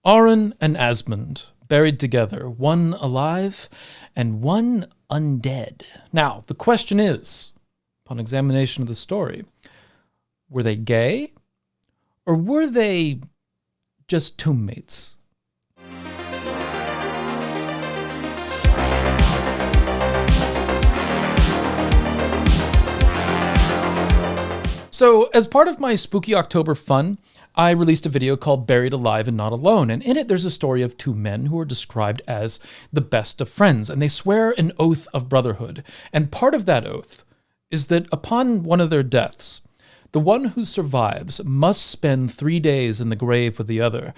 Aran and Asmund, buried together, one alive and one undead. Now, the question is, upon examination of the story, were they gay or were they just tombmates? So, as part of my Spooky October fun, I released a video called Buried Alive and Not Alone, and in it there's a story of two men who are described as the best of friends, and they swear an oath of brotherhood. And part of that oath is that upon one of their deaths, the one who survives must spend 3 days in the grave with the other.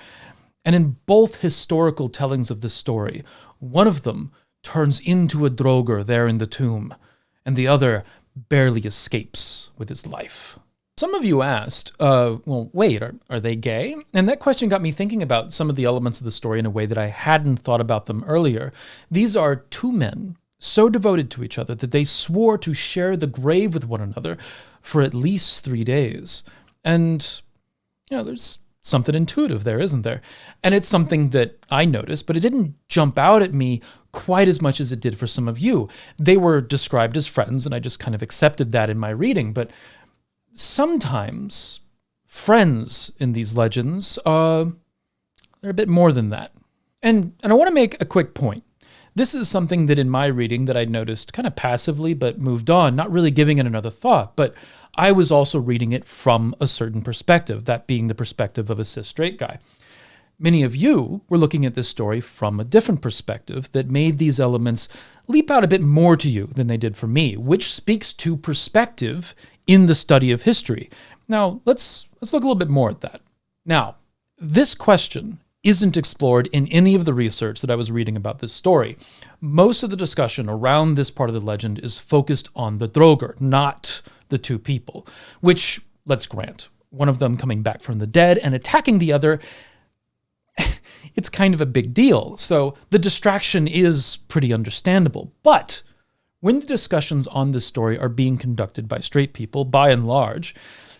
And in both historical tellings of this story, one of them turns into a Draugr there in the tomb, and the other barely escapes with his life. Some of you asked, wait, are they gay? And that question got me thinking about some of the elements of the story in a way that I hadn't thought about them earlier. These are two men so devoted to each other that they swore to share the grave with one another for at least 3 days. And, there's something intuitive there, isn't there? And it's something that I noticed, but it didn't jump out at me quite as much as it did for some of you. They were described as friends, and I just kind of accepted that in my reading, but sometimes friends in these legends, they're a bit more than that. And I want to make a quick point. This is something that in my reading that I noticed kind of passively, but moved on, not really giving it another thought, but I was also reading it from a certain perspective, that being the perspective of a cis straight guy. Many of you were looking at this story from a different perspective that made these elements leap out a bit more to you than they did for me, which speaks to perspective in the study of history. Now, let's look a little bit more at that. Now, this question isn't explored in any of the research that I was reading about this story. Most of the discussion around this part of the legend is focused on the Draugr, not the two people, which, let's grant, one of them coming back from the dead and attacking the other, it's kind of a big deal. So the distraction is pretty understandable. But when the discussions on this story are being conducted by straight people, by and large,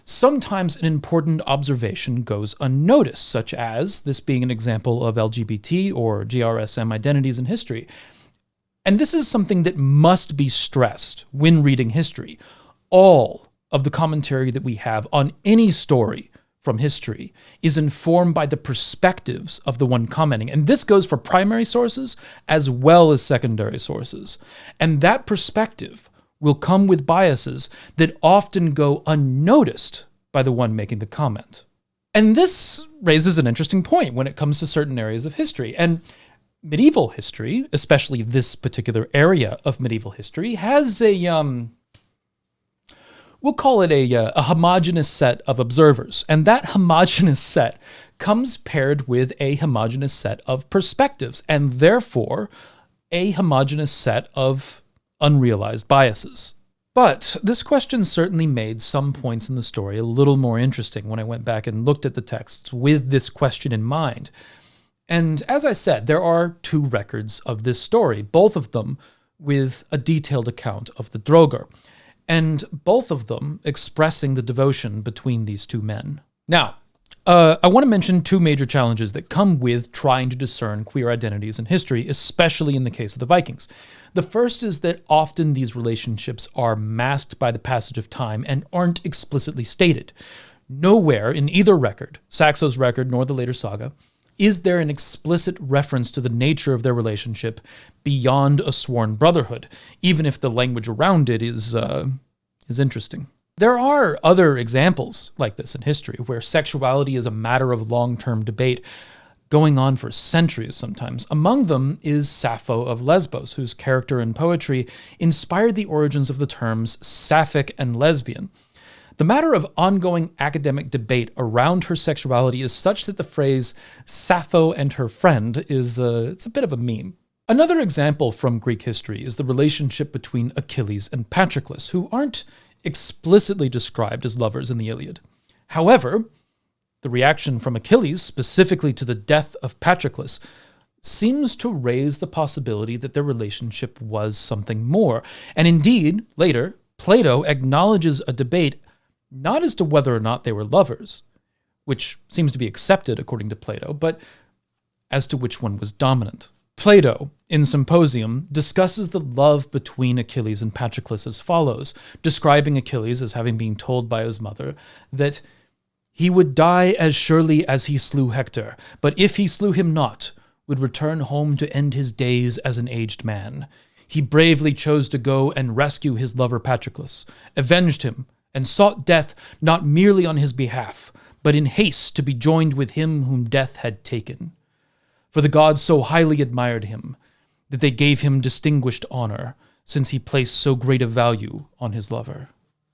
sometimes an important observation goes unnoticed, such as this being an example of LGBT or GRSM identities in history. And this is something that must be stressed when reading history. All of the commentary that we have on any story from history is informed by the perspectives of the one commenting. And this goes for primary sources as well as secondary sources. And that perspective will come with biases that often go unnoticed by the one making the comment. And this raises an interesting point when it comes to certain areas of history. And medieval history, especially this particular area of medieval history, has we'll call it a homogeneous set of observers. And that homogeneous set comes paired with a homogeneous set of perspectives, and therefore a homogeneous set of unrealized biases. But this question certainly made some points in the story a little more interesting when I went back and looked at the texts with this question in mind. And as I said, there are two records of this story, both of them with a detailed account of the Draugr, and both of them expressing the devotion between these two men. Now, I want to mention two major challenges that come with trying to discern queer identities in history, especially in the case of the Vikings. The first is that often these relationships are masked by the passage of time and aren't explicitly stated. Nowhere in either record, Saxo's record nor the later Saga, is there an explicit reference to the nature of their relationship beyond a sworn brotherhood, even if the language around it is interesting. There are other examples like this in history, where sexuality is a matter of long-term debate, going on for centuries sometimes. Among them is Sappho of Lesbos, whose character and poetry inspired the origins of the terms sapphic and lesbian. The matter of ongoing academic debate around her sexuality is such that the phrase Sappho and her friend is it's a bit of a meme. Another example from Greek history is the relationship between Achilles and Patroclus, who aren't explicitly described as lovers in the Iliad. However, the reaction from Achilles, specifically to the death of Patroclus, seems to raise the possibility that their relationship was something more. And indeed, later, Plato acknowledges a debate not as to whether or not they were lovers, which seems to be accepted according to Plato, but as to which one was dominant. Plato, in Symposium, discusses the love between Achilles and Patroclus as follows, describing Achilles as having been told by his mother that he would die as surely as he slew Hector, but if he slew him not, would return home to end his days as an aged man. He bravely chose to go and rescue his lover Patroclus, avenged him, and sought death not merely on his behalf, but in haste to be joined with him whom death had taken. For the gods so highly admired him, that they gave him distinguished honor, since he placed so great a value on his lover.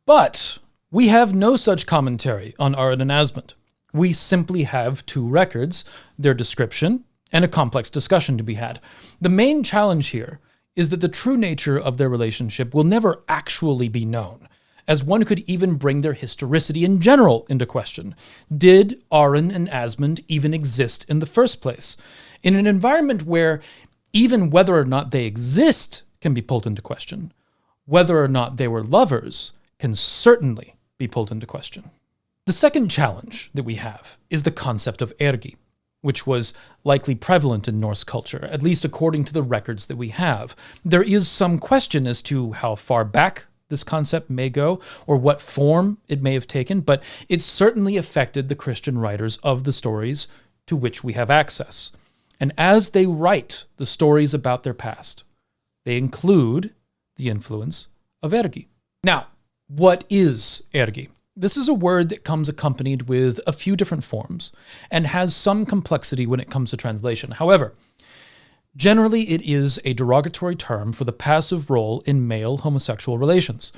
But we have no such commentary on Aran and Asmund. We simply have two records, their description, and a complex discussion to be had. The main challenge here is that the true nature of their relationship will never actually be known, as one could even bring their historicity in general into question. Did Aran and Asmund even exist in the first place? In an environment where even whether or not they exist can be pulled into question, whether or not they were lovers can certainly be pulled into question. The second challenge that we have is the concept of Ergi, which was likely prevalent in Norse culture, at least according to the records that we have. There is some question as to how far back this concept may go, or what form it may have taken, but it certainly affected the Christian writers of the stories to which we have access. And as they write the stories about their past, they include the influence of Ergi. Now, what is Ergi? This is a word that comes accompanied with a few different forms and has some complexity when it comes to translation. However, generally it is a derogatory term for the passive role in male homosexual relations.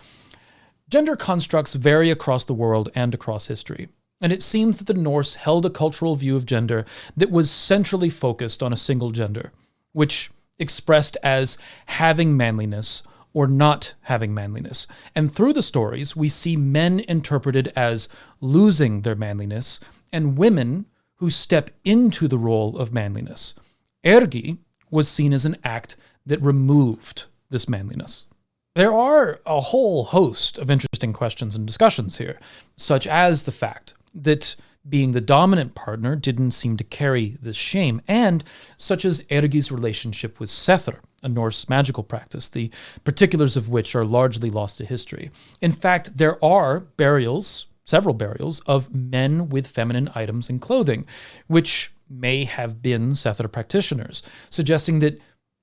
Gender constructs vary across the world and across history, and it seems that the Norse held a cultural view of gender that was centrally focused on a single gender, which expressed as having manliness or not having manliness. And through the stories, we see men interpreted as losing their manliness and women who step into the role of manliness. Ergi was seen as an act that removed this manliness. There are a whole host of interesting questions and discussions here, such as the fact that being the dominant partner didn't seem to carry this shame, and such as Ergi's relationship with Sethr, a Norse magical practice, the particulars of which are largely lost to history. In fact, there are burials, several burials, of men with feminine items and clothing, which may have been Sethr practitioners, suggesting that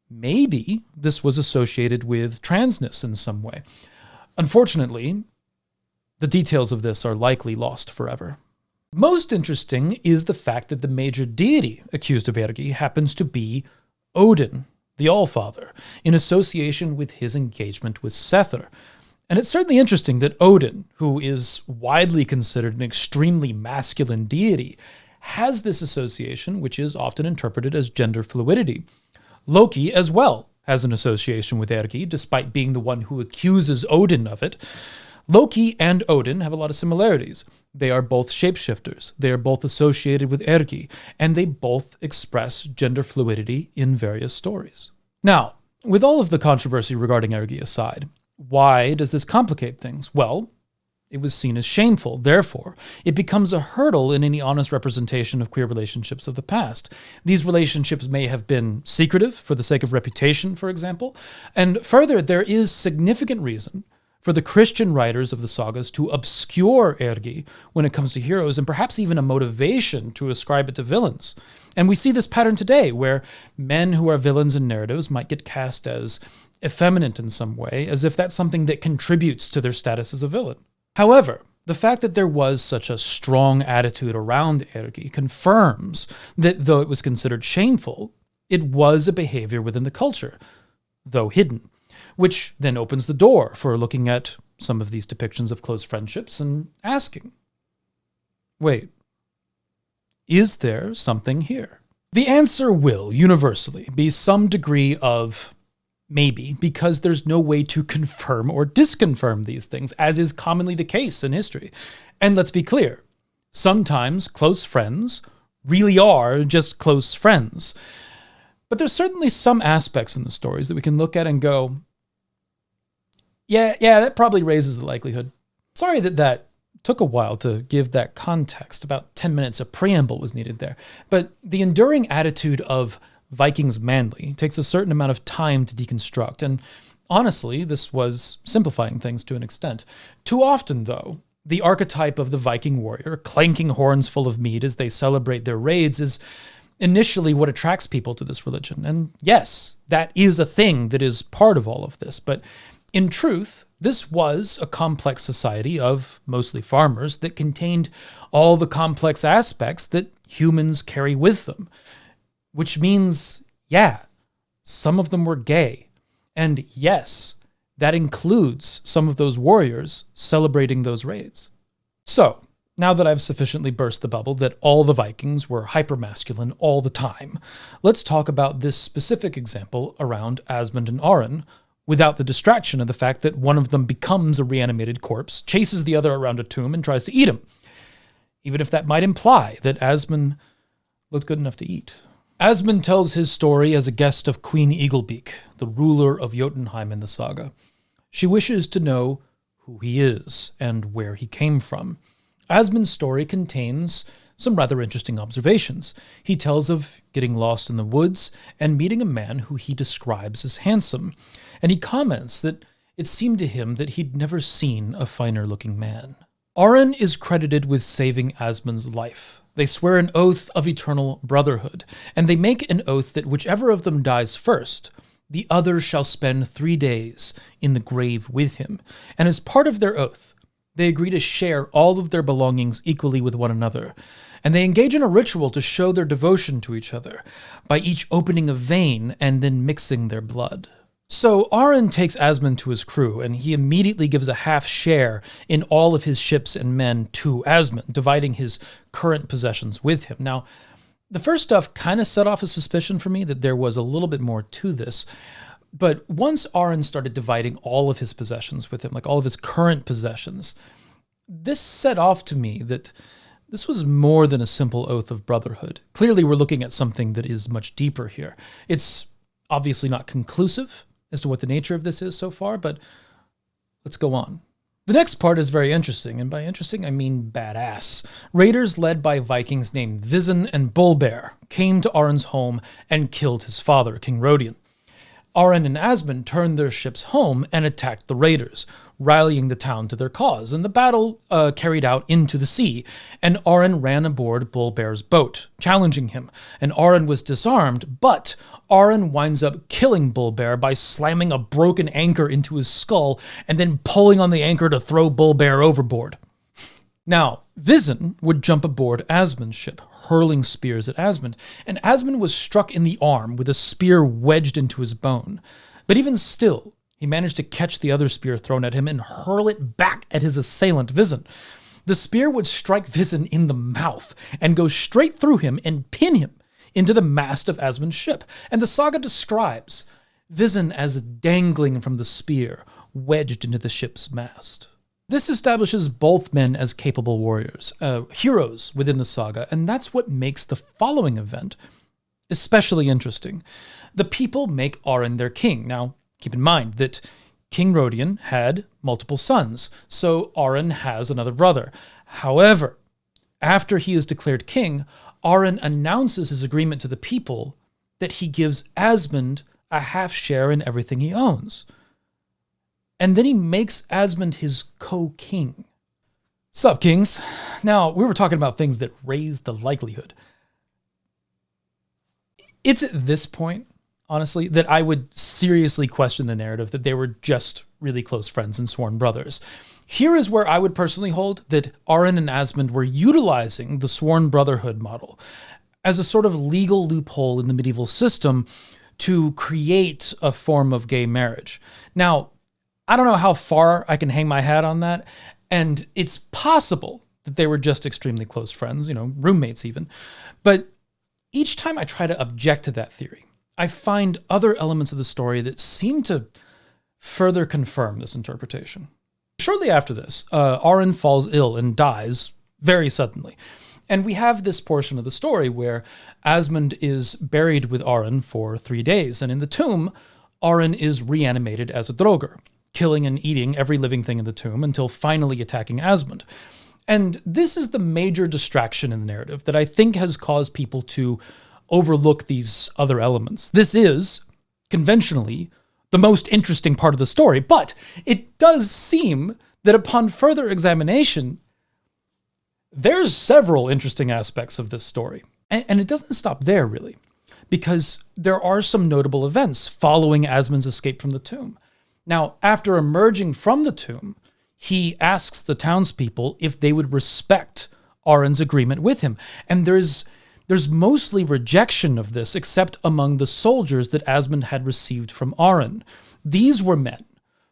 maybe this was associated with transness in some way. Unfortunately, the details of this are likely lost forever. Most interesting is the fact that the major deity accused of Ergi happens to be Odin, the Allfather, in association with his engagement with Sethr. And it's certainly interesting that Odin, who is widely considered an extremely masculine deity, has this association, which is often interpreted as gender fluidity. Loki, as well, has an association with Ergi, despite being the one who accuses Odin of it. Loki and Odin have a lot of similarities. They are both shapeshifters. They are both associated with Ergi, and they both express gender fluidity in various stories. Now, with all of the controversy regarding Ergi aside, why does this complicate things? Well, it was seen as shameful. Therefore, it becomes a hurdle in any honest representation of queer relationships of the past. These relationships may have been secretive for the sake of reputation, for example. And further, there is significant reason for the Christian writers of the sagas to obscure Ergi when it comes to heroes, and perhaps even a motivation to ascribe it to villains. And we see this pattern today, where men who are villains in narratives might get cast as effeminate in some way, as if that's something that contributes to their status as a villain. However, the fact that there was such a strong attitude around Ergi confirms that though it was considered shameful, it was a behavior within the culture, though hidden, which then opens the door for looking at some of these depictions of close friendships and asking, wait, is there something here? The answer will, universally, be some degree of maybe, because there's no way to confirm or disconfirm these things, as is commonly the case in history. And let's be clear, sometimes close friends really are just close friends. But there's certainly some aspects in the stories that we can look at and go, yeah, that probably raises the likelihood. Sorry that Took a while to give that context. About 10 minutes of preamble was needed there. But the enduring attitude of Vikings manly takes a certain amount of time to deconstruct, and honestly, this was simplifying things to an extent. Too often, though, the archetype of the Viking warrior, clanking horns full of mead as they celebrate their raids, is initially what attracts people to this religion. And yes, that is a thing that is part of all of this, but in truth, this was a complex society of mostly farmers that contained all the complex aspects that humans carry with them. Which means, yeah, some of them were gay. And yes, that includes some of those warriors celebrating those raids. So, now that I've sufficiently burst the bubble that all the Vikings were hypermasculine all the time, let's talk about this specific example around Asmund and Aran, without the distraction of the fact that one of them becomes a reanimated corpse, chases the other around a tomb, and tries to eat him. Even if that might imply that Asmund looked good enough to eat. Asmund tells his story as a guest of Queen Eaglebeak, the ruler of Jotunheim in the saga. She wishes to know who he is and where he came from. Asmund's story contains some rather interesting observations. He tells of getting lost in the woods and meeting a man who he describes as handsome, and he comments that it seemed to him that he'd never seen a finer-looking man. Aran is credited with saving Asmund's life. They swear an oath of eternal brotherhood, and they make an oath that whichever of them dies first, the other shall spend 3 days in the grave with him. And as part of their oath, they agree to share all of their belongings equally with one another, and they engage in a ritual to show their devotion to each other by each opening a vein and then mixing their blood. So Aran takes Asmund to his crew, and he immediately gives a half share in all of his ships and men to Asmund, dividing his current possessions with him. Now, the first stuff kind of set off a suspicion for me that there was a little bit more to this, but once Aran started dividing all of his possessions with him, like all of his current possessions, this set off to me that this was more than a simple oath of brotherhood. Clearly, we're looking at something that is much deeper here. It's obviously not conclusive as to what the nature of this is so far, but let's go on. The next part is very interesting, and by interesting, I mean badass. Raiders led by Vikings named Vids and Bolbear came to Aran's home and killed his father, King Rodion. Aran and Asmund turned their ships home and attacked the raiders, rallying the town to their cause, and the battle carried out into the sea, and Aran ran aboard Bolbear's boat, challenging him, and Aran was disarmed, but Aran winds up killing Bolbear by slamming a broken anchor into his skull and then pulling on the anchor to throw Bolbear overboard. Now, Vids would jump aboard Asmund's ship, hurling spears at Asmund, and Asmund was struck in the arm with a spear wedged into his bone. But even still, he managed to catch the other spear thrown at him and hurl it back at his assailant, Vids. The spear would strike Vids in the mouth and go straight through him and pin him into the mast of Asmund's ship, and the saga describes Vids as dangling from the spear, wedged into the ship's mast. This establishes both men as capable warriors, heroes within the saga, and that's what makes the following event especially interesting. The people make Aran their king. Now, keep in mind that King Rodion had multiple sons, so Aran has another brother. However, after he is declared king, Aran announces his agreement to the people that he gives Asmund a half share in everything he owns. And then he makes Asmund his co-king. Sup, kings? Now, we were talking about things that raise the likelihood. It's at this point, honestly, that I would seriously question the narrative that they were just really close friends and sworn brothers. Here is where I would personally hold that Aran and Asmund were utilizing the sworn brotherhood model as a sort of legal loophole in the medieval system to create a form of gay marriage. Now, I don't know how far I can hang my hat on that, and it's possible that they were just extremely close friends, roommates even. But each time I try to object to that theory, I find other elements of the story that seem to further confirm this interpretation. Shortly after this, Aran falls ill and dies very suddenly. And we have this portion of the story where Asmund is buried with Aran for 3 days, and in the tomb, Aran is reanimated as a Draugr, killing and eating every living thing in the tomb until finally attacking Asmund. And this is the major distraction in the narrative that I think has caused people to overlook these other elements. This is, conventionally, the most interesting part of the story, but it does seem that upon further examination, there's several interesting aspects of this story. And it doesn't stop there, really, because there are some notable events following Asmund's escape from the tomb. Now, after emerging from the tomb, he asks the townspeople if they would respect Aran's agreement with him. And there's mostly rejection of this, except among the soldiers that Asmund had received from Aran. These were men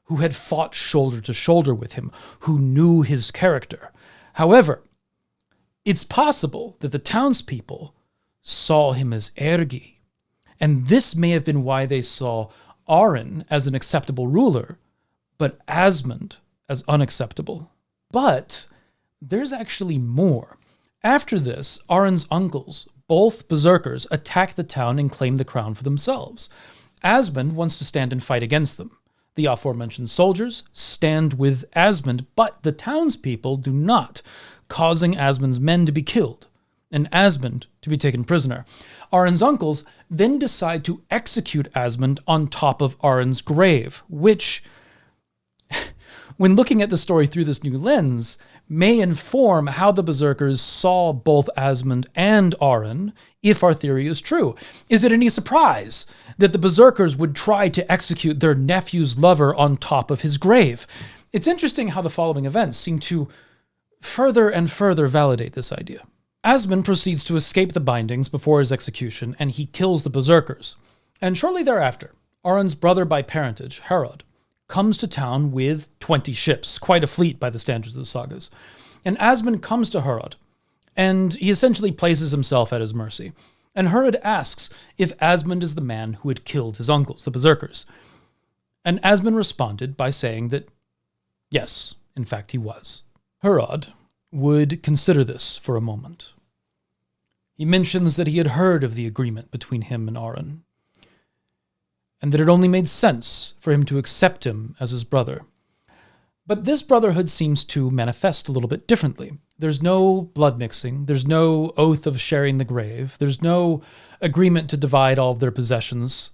who had fought shoulder to shoulder with him, who knew his character. However, it's possible that the townspeople saw him as Ergi, and this may have been why they saw Aran as an acceptable ruler, but Asmund as unacceptable. But there's actually more. After this, Aran's uncles, both berserkers, attack the town and claim the crown for themselves. Asmund wants to stand and fight against them. The aforementioned soldiers stand with Asmund, but the townspeople do not, causing Asmund's men to be killed and Asmund to be taken prisoner. Aran's uncles then decide to execute Asmund on top of Aran's grave, which, when looking at the story through this new lens, may inform how the berserkers saw both Asmund and Aran, if our theory is true. Is it any surprise that the berserkers would try to execute their nephew's lover on top of his grave? It's interesting how the following events seem to further and further validate this idea. Asmund proceeds to escape the bindings before his execution, and he kills the berserkers. And shortly thereafter, Aran's brother by parentage, Harald, comes to town with 20 ships, quite a fleet by the standards of the sagas. And Asmund comes to Harald, and he essentially places himself at his mercy. And Harald asks if Asmund is the man who had killed his uncles, the berserkers. And Asmund responded by saying that, yes, in fact he was. Harald would consider this for a moment. He mentions that he had heard of the agreement between him and Aran, and that it only made sense for him to accept him as his brother. But this brotherhood seems to manifest a little bit differently. There's no blood mixing, there's no oath of sharing the grave, there's no agreement to divide all of their possessions.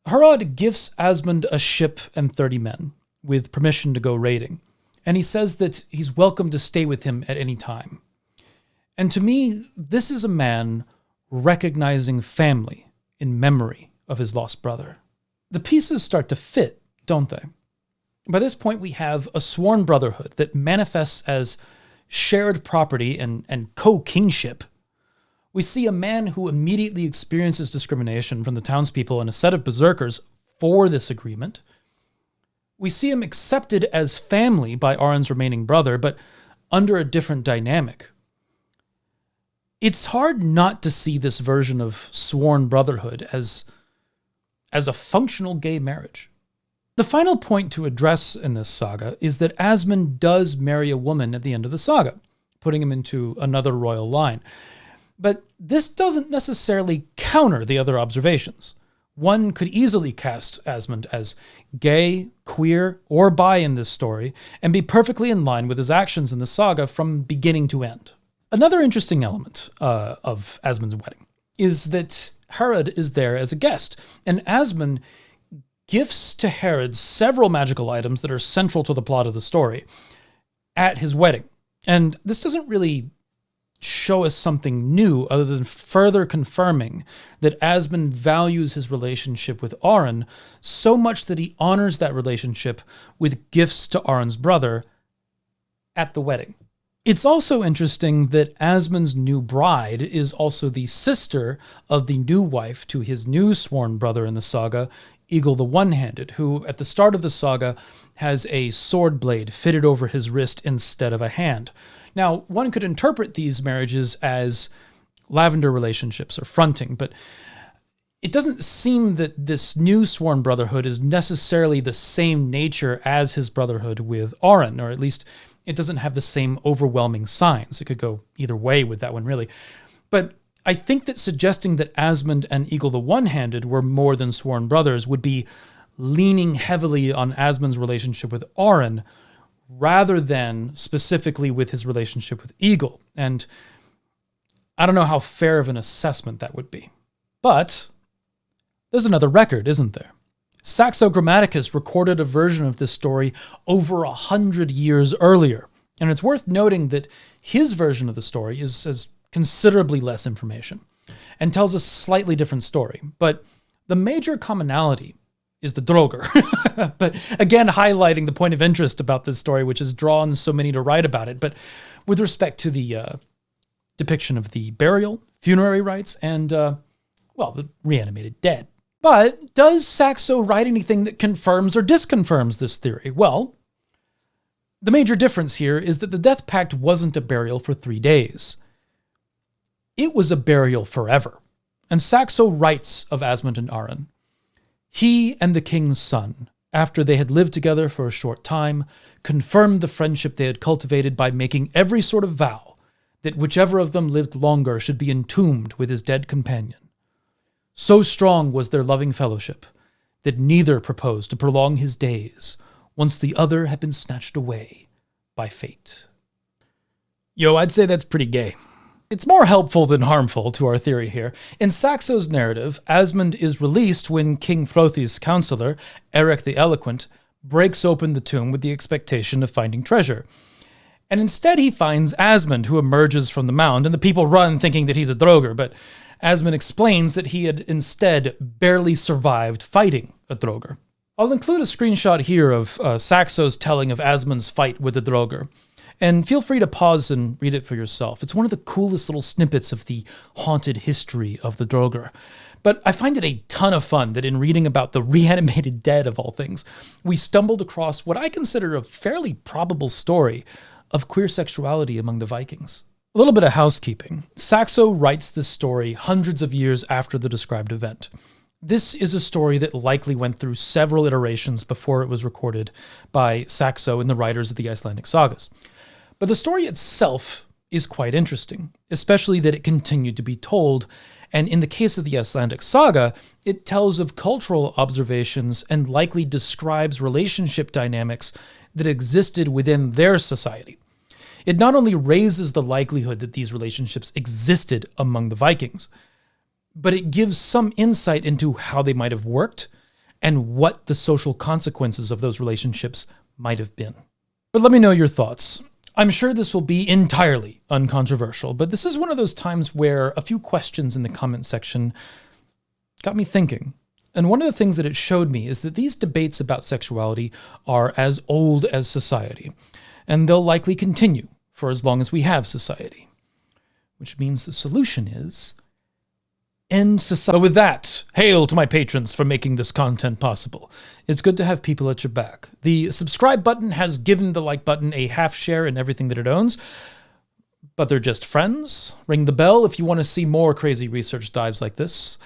Harald gifts Asmund a ship and 30 men, with permission to go raiding, and he says that he's welcome to stay with him at any time. And to me, this is a man recognizing family in memory of his lost brother. The pieces start to fit, don't they? By this point, we have a sworn brotherhood that manifests as shared property and co-kingship. We see a man who immediately experiences discrimination from the townspeople and a set of berserkers for this agreement. We see him accepted as family by Aran's remaining brother, but under a different dynamic. It's hard not to see this version of sworn brotherhood as a functional gay marriage. The final point to address in this saga is that Asmund does marry a woman at the end of the saga, putting him into another royal line. But this doesn't necessarily counter the other observations. One could easily cast Asmund as gay, queer, or bi in this story, and be perfectly in line with his actions in the saga from beginning to end. Another interesting element of Asmund's wedding is that Harald is there as a guest, and Asmund gifts to Harald several magical items that are central to the plot of the story at his wedding. And this doesn't really show us something new other than further confirming that Asmund values his relationship with Aran so much that he honors that relationship with gifts to Aran's brother at the wedding. It's also interesting that Asmund's new bride is also the sister of the new wife to his new sworn brother in the saga, Egil the One-Handed, who at the start of the saga has a sword blade fitted over his wrist instead of a hand. Now, one could interpret these marriages as lavender relationships or fronting, but it doesn't seem that this new sworn brotherhood is necessarily the same nature as his brotherhood with Aran, or at least it doesn't have the same overwhelming signs. It could go either way with that one, really. But I think that suggesting that Asmund and Egil the One-Handed were more than sworn brothers would be leaning heavily on Asmund's relationship with Aran rather than specifically with his relationship with Egil. And I don't know how fair of an assessment that would be. But there's another record, isn't there? Saxo Grammaticus recorded a version of this story over 100 years earlier. And it's worth noting that his version of the story has considerably less information and tells a slightly different story. But the major commonality is the Draugr. But again, highlighting the point of interest about this story, which has drawn so many to write about it. But with respect to the depiction of the burial, funerary rites, and, the reanimated dead. But does Saxo write anything that confirms or disconfirms this theory? Well, the major difference here is that the death pact wasn't a burial for 3 days. It was a burial forever. And Saxo writes of Asmund and Aran. He and the king's son, after they had lived together for a short time, confirmed the friendship they had cultivated by making every sort of vow that whichever of them lived longer should be entombed with his dead companion. So strong was their loving fellowship that neither proposed to prolong his days once the other had been snatched away by fate. I'd say that's pretty gay. It's more helpful than harmful to our theory here. In Saxo's narrative, Asmund is released when King Frothi's counselor, Eric the Eloquent, breaks open the tomb with the expectation of finding treasure. And instead he finds Asmund, who emerges from the mound, and the people run thinking that he's a Draugr, but Asmund explains that he had instead barely survived fighting a Draugr. I'll include a screenshot here of Saxo's telling of Asmund's fight with the Draugr, and feel free to pause and read it for yourself. It's one of the coolest little snippets of the haunted history of the Draugr. But I find it a ton of fun that in reading about the reanimated dead of all things, we stumbled across what I consider a fairly probable story of queer sexuality among the Vikings. A little bit of housekeeping. Saxo writes this story hundreds of years after the described event. This is a story that likely went through several iterations before it was recorded by Saxo and the writers of the Icelandic sagas. But the story itself is quite interesting, especially that it continued to be told, and in the case of the Icelandic saga, it tells of cultural observations and likely describes relationship dynamics that existed within their society. It not only raises the likelihood that these relationships existed among the Vikings, but it gives some insight into how they might have worked and what the social consequences of those relationships might have been. But let me know your thoughts. I'm sure this will be entirely uncontroversial, but this is one of those times where a few questions in the comment section got me thinking. And one of the things that it showed me is that these debates about sexuality are as old as society, and they'll likely continue for as long as we have society, which means the solution is end society. But with that, hail to my patrons for making this content possible. It's good to have people at your back. The subscribe button has given the like button a half share in everything that it owns, but they're just friends. Ring the bell if you want to see more crazy research dives like this.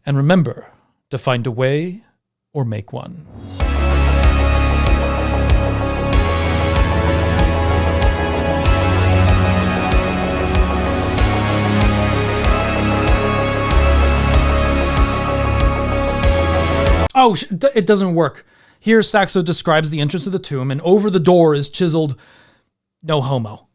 And remember to find a way or make one. Oh, it doesn't work. Here, Saxo describes the entrance of the tomb, and over the door is chiseled, "No homo."